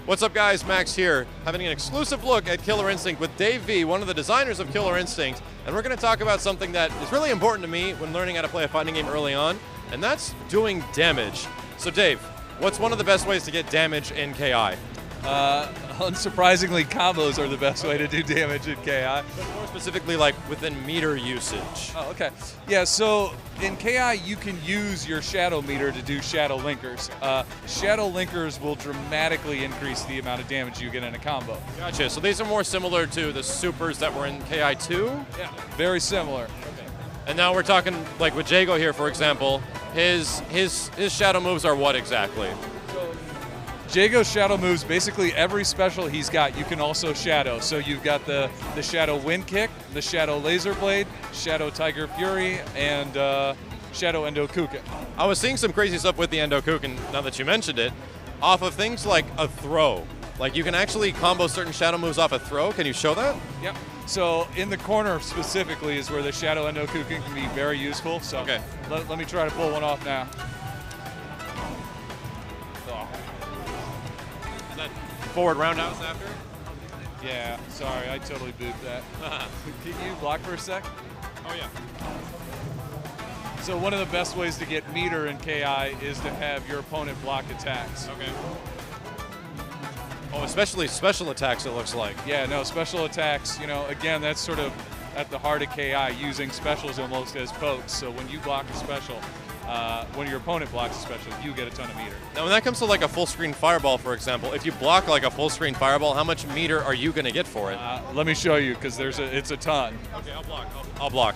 What's up guys, Max here, having an exclusive look at Killer Instinct with Dave V, one of the designers of Killer Instinct, and we're going to talk about something that is really important to me when learning how to play a fighting game early on, and that's doing damage. So Dave, what's one of the best ways to get damage in KI? Unsurprisingly, combos are the best way to do damage in KI. But more specifically, like within meter usage. Oh, okay. Yeah, so in KI, you can use your shadow meter to do shadow linkers. Shadow linkers will dramatically increase the amount of damage you get in a combo. Gotcha. So these are more similar to the supers that were in KI 2? Yeah, very similar. Okay. And now we're talking, like with Jago here, for example, his shadow moves are what exactly? Jago's shadow moves, basically every special he's got, you can also shadow. So you've got the Shadow Wind Kick, the Shadow Laser Blade, Shadow Tiger Fury, and Shadow Endo Kuken. I was seeing some crazy stuff with the Endo Kuken, now that you mentioned it, off of things like a throw. Like you can actually combo certain shadow moves off a throw. Can you show that? Yep. So in the corner specifically is where the Shadow Endo Kuken can be very useful. So okay. Let me try to pull one off now. Forward roundhouse after? Yeah, sorry, I totally booped that. Can you block for a sec? Oh yeah. So one of the best ways to get meter in KI is to have your opponent block attacks. Okay. Oh, especially special attacks, it looks like. Yeah, no, special attacks, you know, again, that's sort of at the heart of KI, using specials almost as pokes. So when you block a special, when your opponent blocks a special, you get a ton of meter. Now when that comes to like a full screen fireball, for example, if you block like a full screen fireball, how much meter are you going to get for it? Let me show you, because it's a ton. Okay, I'll block. I'll block.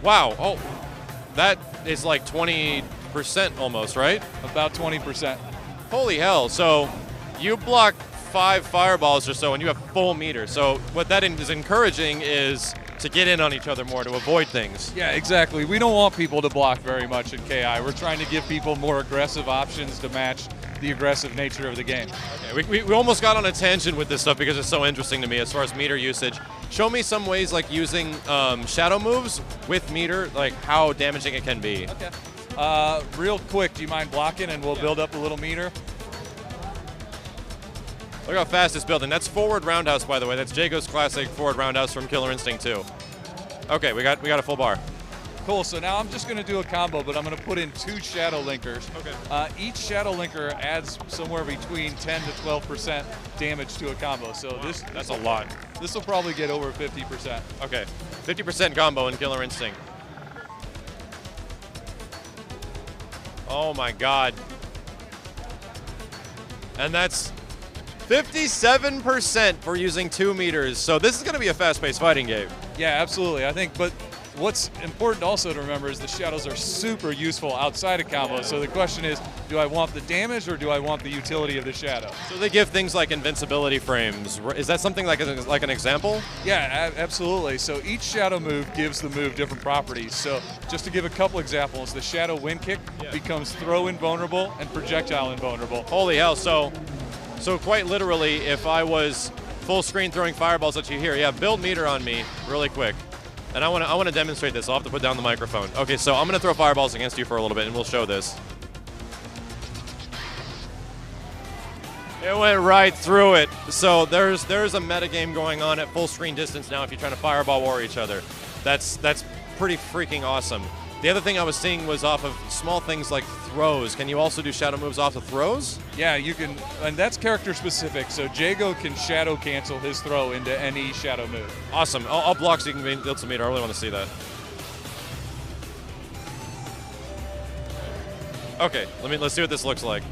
Wow, oh, that is like 20% almost, right? About 20%. Holy hell, so you block 5 fireballs or so and you have full meter. So what that is encouraging is to get in on each other more, to avoid things. Yeah, exactly. We don't want people to block very much in KI. We're trying to give people more aggressive options to match the aggressive nature of the game. Okay, we almost got on a tangent with this stuff because it's so interesting to me as far as meter usage. Show me some ways like using shadow moves with meter, like how damaging it can be. Okay. Real quick, do you mind blocking and we'll build up a little meter? Look how fast it's building. That's forward roundhouse, by the way. That's Jago's classic forward roundhouse from Killer Instinct 2. Okay, we got a full bar. Cool, so now I'm just going to do a combo, but I'm going to put in 2 shadow linkers. Okay. Each shadow linker adds somewhere between 10 to 12% damage to a combo. So that's a lot. This will probably get over 50%. Okay, 50% combo in Killer Instinct. Oh my God. And that's 57% for using 2 meters. So this is going to be a fast-paced fighting game. Yeah, absolutely. I think, but what's important also to remember is the shadows are super useful outside of combos. So the question is, do I want the damage or do I want the utility of the shadow? So they give things like invincibility frames. Is that something like an example? Yeah, absolutely. So each shadow move gives the move different properties. So just to give a couple examples, the Shadow Wind Kick becomes throw invulnerable and projectile invulnerable. Holy hell, so quite literally, if I was full screen throwing fireballs at you here, yeah, build meter on me really quick. And I want to demonstrate this. I'll have to put down the microphone. Okay, so I'm going to throw fireballs against you for a little bit, and we'll show this. It went right through it. So there's a metagame going on at full screen distance now if you're trying to fireball war each other. That's pretty freaking awesome. The other thing I was seeing was off of small things like throws. Can you also do shadow moves off of throws? Yeah, you can, and that's character specific. So Jago can shadow cancel his throw into any shadow move. Awesome. I'll block so you can build some meter. I really want to see that. Okay, let's see what this looks like.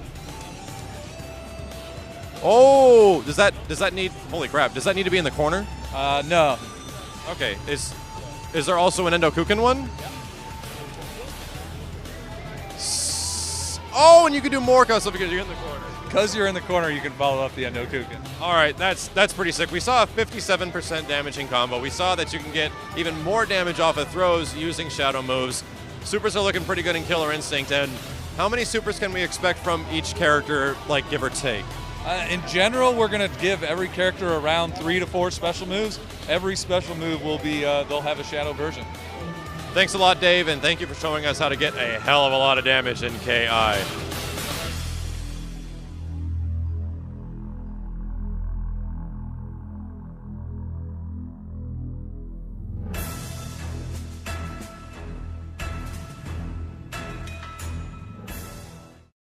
Oh, does that need? Holy crap! Does that need to be in the corner? No. Okay. Is there also an Endo Kuken one? Yeah. Oh, and you can do more stuff because you're in the corner. Because you're in the corner, you can follow up the Endo Kuken. All right, that's pretty sick. We saw a 57% damaging combo. We saw that you can get even more damage off of throws using shadow moves. Supers are looking pretty good in Killer Instinct. And how many supers can we expect from each character, like give or take? In general, we're going to give every character around 3 to 4 special moves. Every special move will be, they'll have a shadow version. Thanks a lot, Dave, and thank you for showing us how to get a hell of a lot of damage in KI.